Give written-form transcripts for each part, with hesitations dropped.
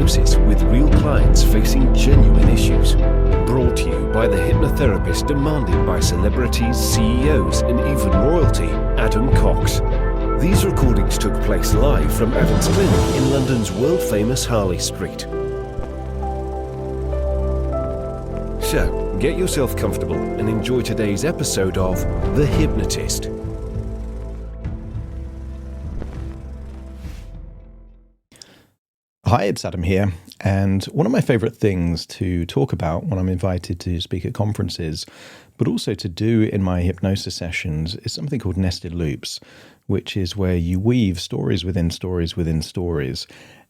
Hypnosis with real clients facing genuine issues. Brought to you by the hypnotherapist demanded by celebrities, CEOs, and even royalty, Adam Cox. These recordings took place live from Adam's clinic in London's world-famous Harley Street. So, get yourself comfortable and enjoy today's episode of The Hypnotist. Hi, it's Adam here, and one of my favourite things to talk about when I'm invited to speak at conferences, but also to do in my hypnosis sessions, is something called nested loops, which is where you weave stories within stories within stories.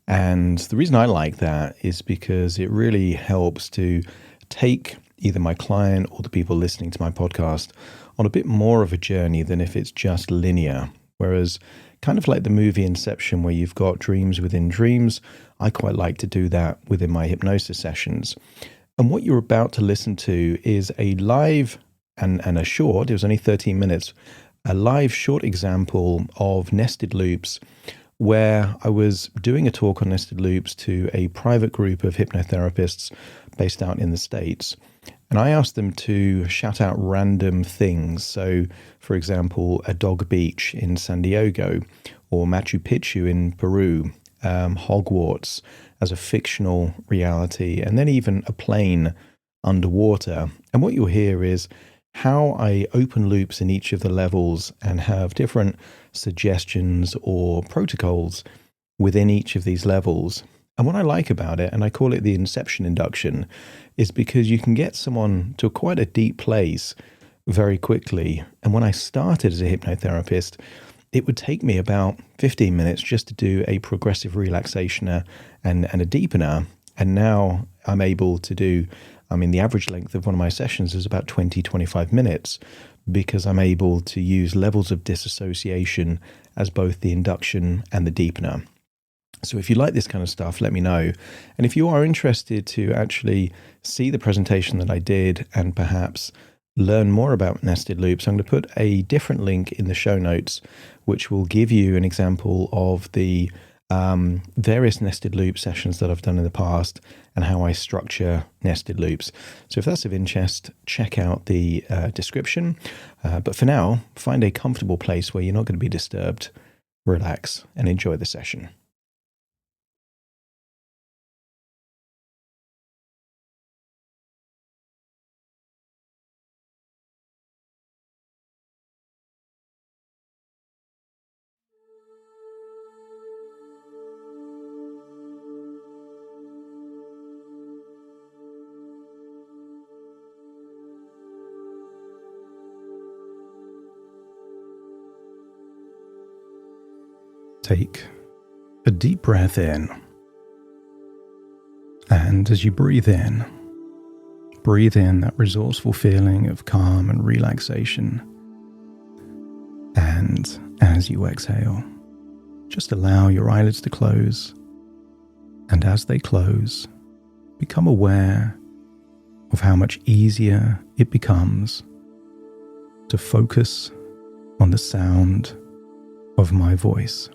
And the reason I like that is because it really helps to take either my client or the people listening to my podcast on a bit more of a journey than if it's just linear. Whereas kind of like the movie Inception, where you've got dreams within dreams, I quite like to do that within my hypnosis sessions. And what you're about to listen to is a live and a short, it was only 13 minutes, a live short example of nested loops, where I was doing a talk on nested loops to a private group of hypnotherapists based out in the States. And I asked them to shout out random things. So, for example, a dog beach in San Diego, or Machu Picchu in Peru, Hogwarts as a fictional reality, and then even a plane underwater. And what you'll hear is how I open loops in each of the levels and have different suggestions or protocols within each of these levels. And what I like about it, and I call it the Inception induction, is because you can get someone to quite a deep place very quickly. And when I started as a hypnotherapist, it would take me about 15 minutes just to do a progressive relaxationer and a deepener. And now I'm able to do, the average length of one of my sessions is about 20-25 minutes, because I'm able to use levels of disassociation as both the induction and the deepener. So if you like this kind of stuff, let me know. And if you are interested to actually see the presentation that I did and perhaps learn more about nested loops, I'm going to put a different link in the show notes, which will give you an example of the various nested loop sessions that I've done in the past and how I structure nested loops. So if that's of interest, check out the description. But for now, find a comfortable place where you're not going to be disturbed, relax, and enjoy the session. Take a deep breath in, and as you breathe in that resourceful feeling of calm and relaxation. And as you exhale, just allow your eyelids to close, and as they close, become aware of how much easier it becomes to focus on the sound of my voice.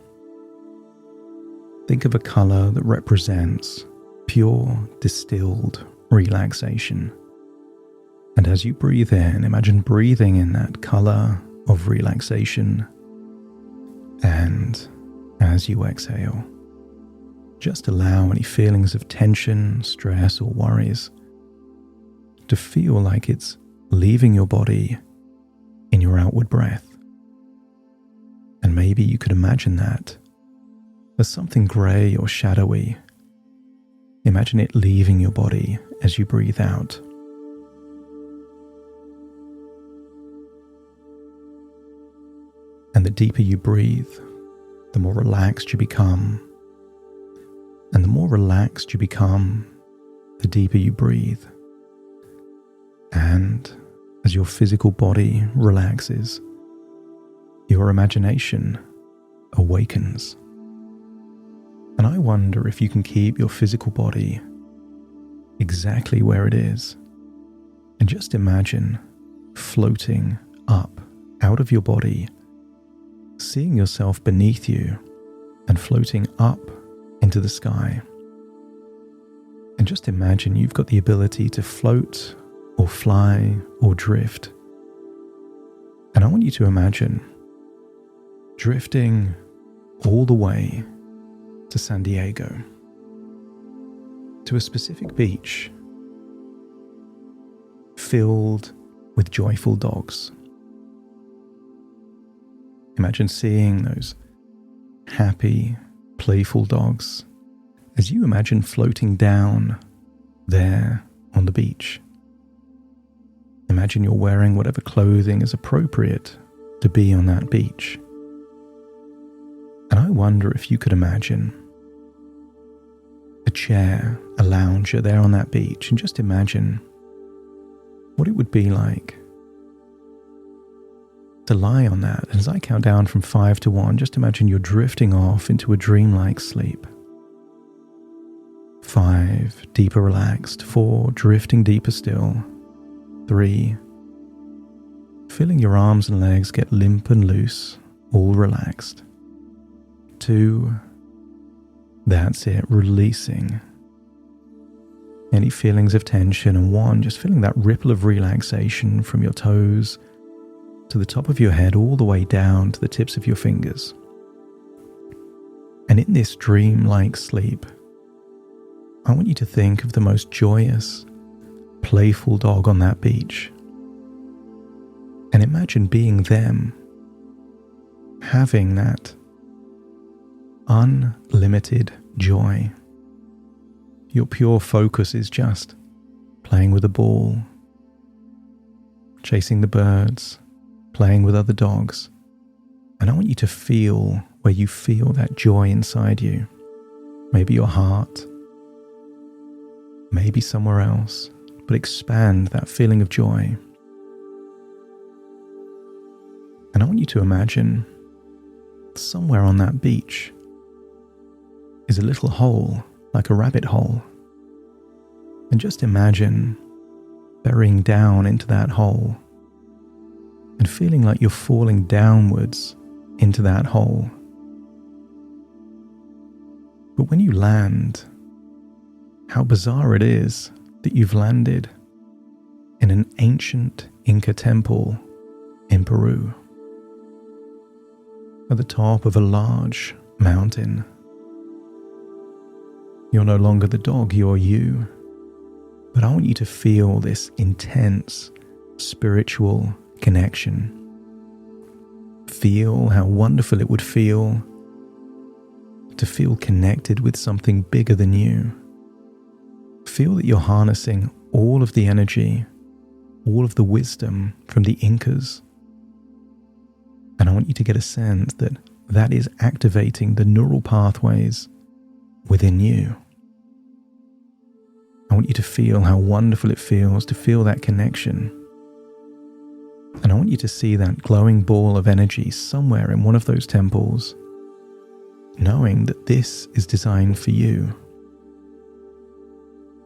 Think of a color that represents pure, distilled relaxation. And as you breathe in, imagine breathing in that color of relaxation. And as you exhale, just allow any feelings of tension, stress, or worries to feel like it's leaving your body in your outward breath. And maybe you could imagine that as something grey or shadowy. Imagine it leaving your body as you breathe out. And the deeper you breathe, the more relaxed you become. And the more relaxed you become, the deeper you breathe. And as your physical body relaxes, your imagination awakens. And I wonder if you can keep your physical body exactly where it is. And just imagine floating up out of your body, seeing yourself beneath you and floating up into the sky. And just imagine you've got the ability to float or fly or drift. And I want you to imagine drifting all the way to San Diego, to a specific beach filled with joyful dogs. Imagine seeing those happy, playful dogs as you imagine floating down there on the beach. Imagine you're wearing whatever clothing is appropriate to be on that beach. And I wonder if you could imagine a chair, a lounger there on that beach, and just imagine what it would be like to lie on that. And as I count down from 5 to 1, just imagine you're drifting off into a dreamlike sleep. 5, deeper relaxed. 4, drifting deeper still. 3, feeling your arms and legs get limp and loose, all relaxed. 2, that's it, releasing any feelings of tension. And 1, just feeling that ripple of relaxation from your toes to the top of your head, all the way down to the tips of your fingers. And in this dream-like sleep, I want you to think of the most joyous, playful dog on that beach. And imagine being them, having that unlimited joy. Your pure focus is just playing with a ball, chasing the birds, playing with other dogs. And I want you to feel where you feel that joy inside you. Maybe your heart, maybe somewhere else, but expand that feeling of joy. And I want you to imagine somewhere on that beach is a little hole, like a rabbit hole. And just imagine burying down into that hole and feeling like you're falling downwards into that hole. But when you land, how bizarre it is that you've landed in an ancient Inca temple in Peru, at the top of a large mountain. You're no longer the dog, you're you. But I want you to feel this intense spiritual connection. Feel how wonderful it would feel to feel connected with something bigger than you. Feel that you're harnessing all of the energy, all of the wisdom from the Incas. And I want you to get a sense that that is activating the neural pathways within you. I want you to feel how wonderful it feels to feel that connection. And I want you to see that glowing ball of energy somewhere in one of those temples, knowing that this is designed for you.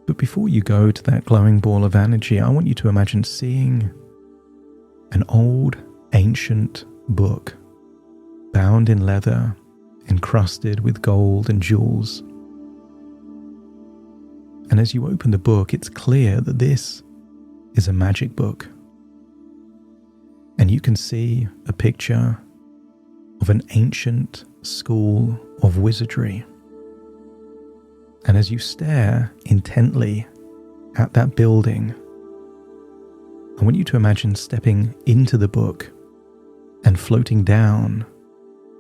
But before you go to that glowing ball of energy, I want you to imagine seeing an old, ancient book, bound in leather, encrusted with gold and jewels. And as you open the book, it's clear that this is a magic book. And you can see a picture of an ancient school of wizardry. And as you stare intently at that building, I want you to imagine stepping into the book and floating down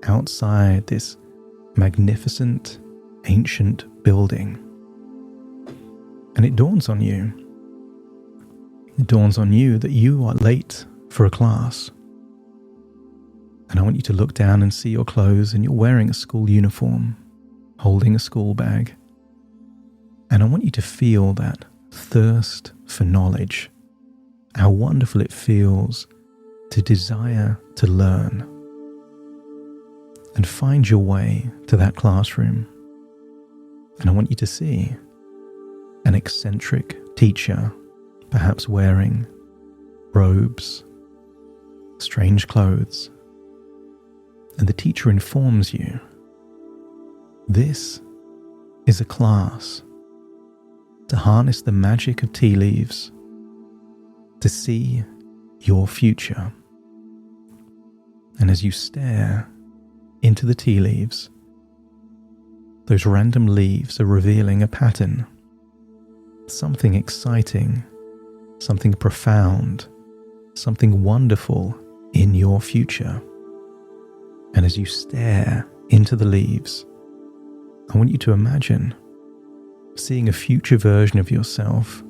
outside this magnificent ancient building. And it dawns on you that you are late for a class. And I want you to look down and see your clothes, and you're wearing a school uniform, holding a school bag. And I want you to feel that thirst for knowledge, how wonderful it feels to desire to learn, and find your way to that classroom. And I want you to see an eccentric teacher, perhaps wearing robes, strange clothes. And the teacher informs you, this is a class to harness the magic of tea leaves, to see your future. And as you stare into the tea leaves, those random leaves are revealing a pattern, something exciting, something profound, something wonderful in your future. And as you stare into the leaves, I want you to imagine seeing a future version of yourself,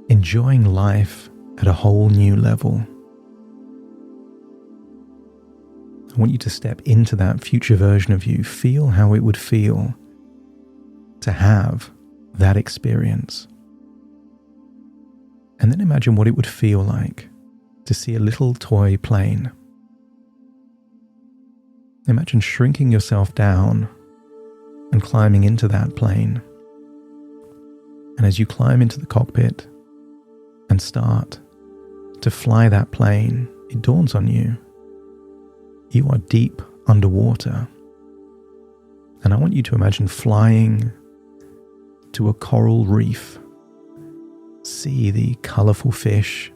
enjoying life at a whole new level. I want you to step into that future version of you, feel how it would feel to have that experience. And then imagine what it would feel like to see a little toy plane. Imagine shrinking yourself down and climbing into that plane. And as you climb into the cockpit and start to fly that plane, it dawns on you, you are deep underwater. And I want you to imagine flying to a coral reef. See the colourful fish,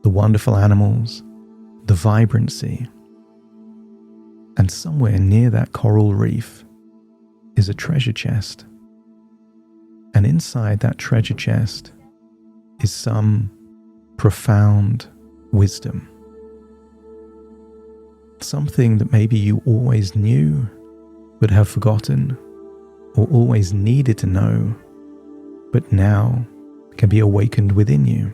the wonderful animals, the vibrancy. And somewhere near that coral reef is a treasure chest. And inside that treasure chest is some profound wisdom. Something that maybe you always knew but have forgotten, or always needed to know, but now can be awakened within you.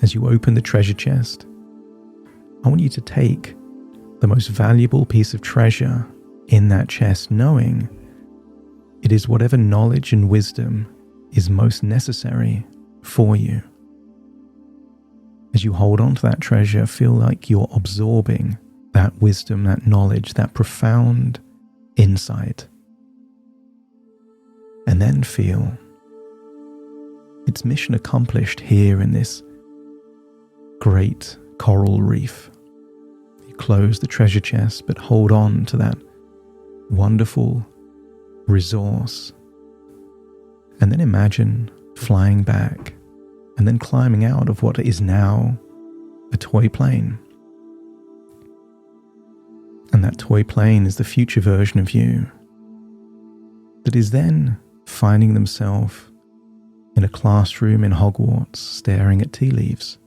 As you open the treasure chest, I want you to take the most valuable piece of treasure in that chest, knowing it is whatever knowledge and wisdom is most necessary for you. As you hold on to that treasure, feel like you're absorbing that wisdom, that knowledge, that profound insight. And then feel it's mission accomplished here in this great coral reef. You close the treasure chest, but hold on to that wonderful resource. And then imagine flying back and then climbing out of what is now a toy plane. And that toy plane is the future version of you that is then finding themselves in a classroom in Hogwarts staring at tea leaves.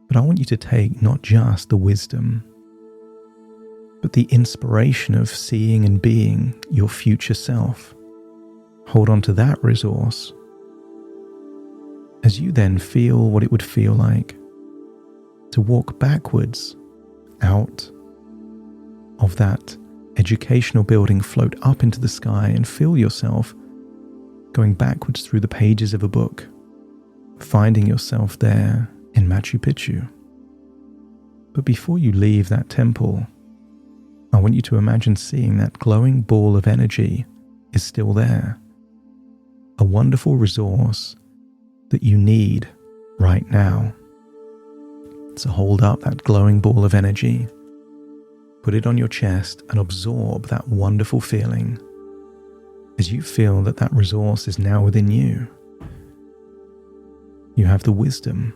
But I want you to take not just the wisdom, but the inspiration of seeing and being your future self. Hold on to that resource as you then feel what it would feel like to walk backwards out of that educational building, float up into the sky, and feel yourself going backwards through the pages of a book, finding yourself there in Machu Picchu. But before you leave that temple, I want you to imagine seeing that glowing ball of energy is still there, a wonderful resource that you need right now. So hold up that glowing ball of energy, put it on your chest, and absorb that wonderful feeling as you feel that that resource is now within you. You have the wisdom,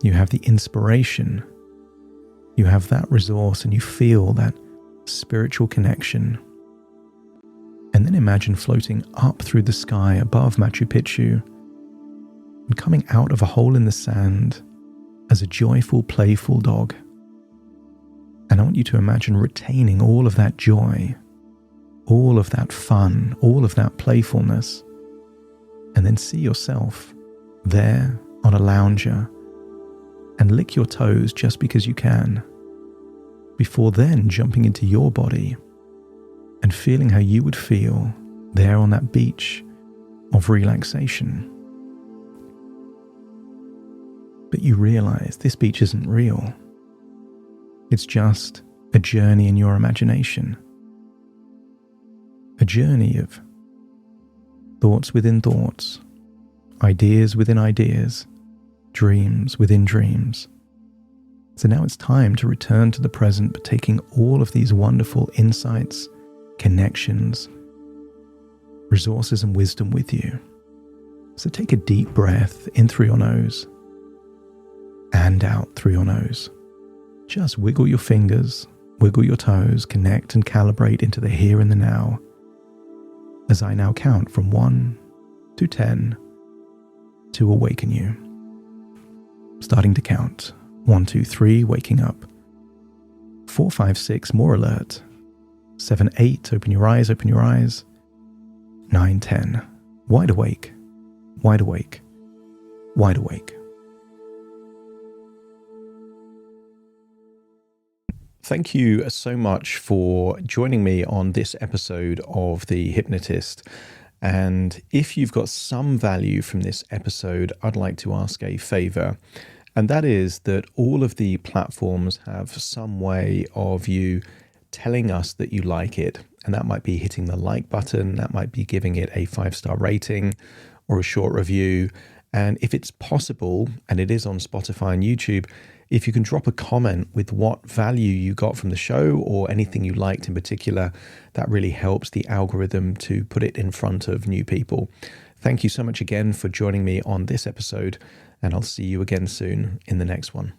you have the inspiration, you have that resource, and you feel that spiritual connection. And then imagine floating up through the sky above Machu Picchu and coming out of a hole in the sand as a joyful, playful dog. And I want you to imagine retaining all of that joy, all of that fun, all of that playfulness, and then see yourself there on a lounger and lick your toes just because you can, before then jumping into your body and feeling how you would feel there on that beach of relaxation. But you realize this beach isn't real. It's just a journey in your imagination. A journey of thoughts within thoughts, ideas within ideas, dreams within dreams. So now it's time to return to the present, but taking all of these wonderful insights, connections, resources and wisdom with you. So take a deep breath in through your nose and out through your nose. Just wiggle your fingers, wiggle your toes, connect and calibrate into the here and the now as I now count from 1 to 10 to awaken you. Starting to count. 1, 2, 3, waking up. 4, 5, 6, more alert. 7, 8, open your eyes, open your eyes. 9, 10, wide awake, wide awake, wide awake. Thank you so much for joining me on this episode of The Hypnotist. And if you've got some value from this episode, I'd like to ask a favor. And that is that all of the platforms have some way of you telling us that you like it. And that might be hitting the like button, that might be giving it a 5-star rating or a short review. And if it's possible, and it is on Spotify and YouTube, if you can drop a comment with what value you got from the show or anything you liked in particular, that really helps the algorithm to put it in front of new people. Thank you so much again for joining me on this episode, and I'll see you again soon in the next one.